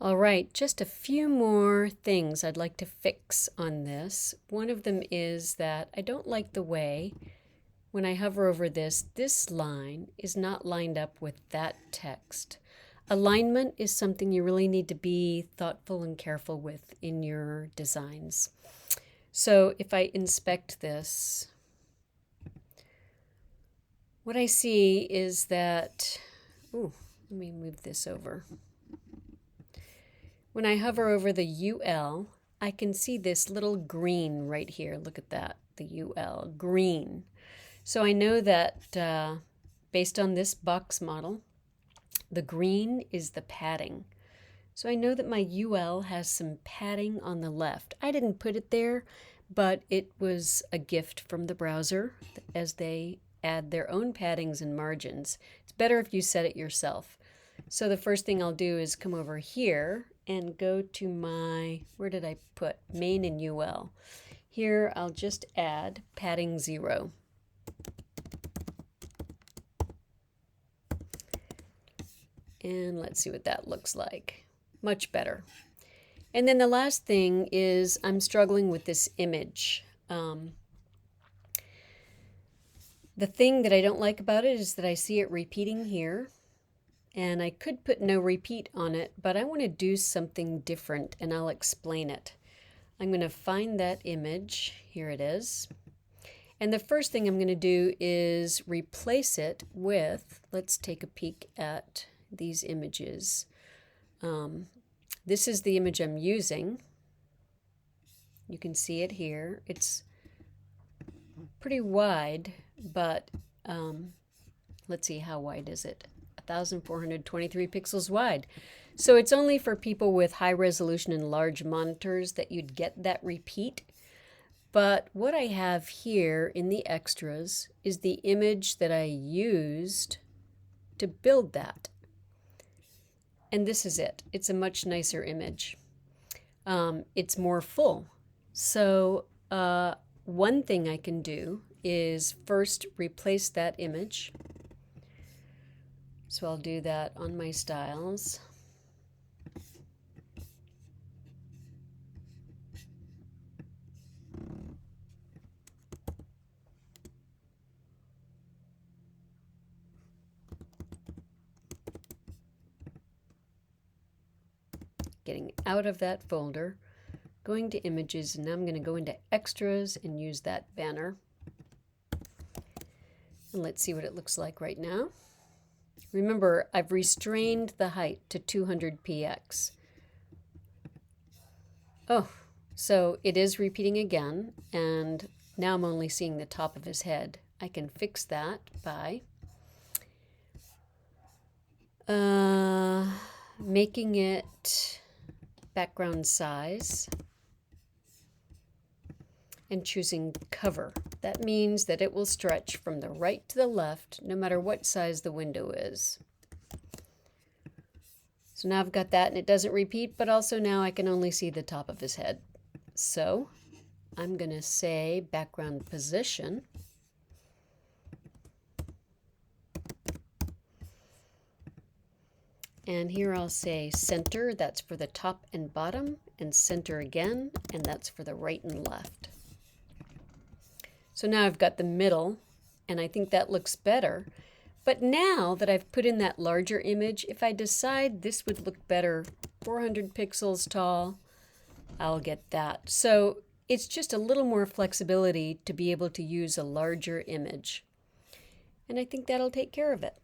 All right, just a few more things I'd like to fix on this. One of them is that I don't like the way when I hover over this line is not lined up with that text. Alignment is something you really need to be thoughtful and careful with in your designs. So if I inspect this, what I see is that, let me move this over. When I hover over the UL, I can see this little green right here. Look at that, the UL, green. So I know that based on this box model, the green is the padding. So I know that my UL has some padding on the left. I didn't put it there, but it was a gift from the browser as they add their own paddings and margins. It's better if you set it yourself. So the first thing I'll do is come over here and go to my, where did I put? Main and UL. Here I'll just add padding 0. And let's see what that looks like. Much better. And then the last thing is I'm struggling with this image. The thing that I don't like about it is that I see it repeating here. And I could put no repeat on it, but I want to do something different, and I'll explain it. I'm going to find that image. Here it is. And the first thing I'm going to do is replace it with, let's take a peek at these images. This is the image I'm using. You can see it here. It's pretty wide, but let's see, how wide is it? 1,423 pixels wide. So it's only for people with high resolution and large monitors that you'd get that repeat. But what I have here in the extras is the image that I used to build that. And this is it. It's a much nicer image. It's more full. So one thing I can do is first replace that image. So I'll do that on my styles. Getting out of that folder, going to images, and now I'm going to go into extras and use that banner. And let's see what it looks like right now. Remember, I've restrained the height to 200 px. Oh, so it is repeating again, and now I'm only seeing the top of his head. I can fix that by making it background size and choosing cover. That means that it will stretch from the right to the left no matter what size the window is. So now I've got that and it doesn't repeat, but also now I can only see the top of his head. So I'm going to say background position. And here I'll say center, that's for the top and bottom, and center again, and that's for the right and left. So now I've got the middle, and I think that looks better. But now that I've put in that larger image, if I decide this would look better 400 pixels tall, I'll get that. So it's just a little more flexibility to be able to use a larger image. And I think that'll take care of it.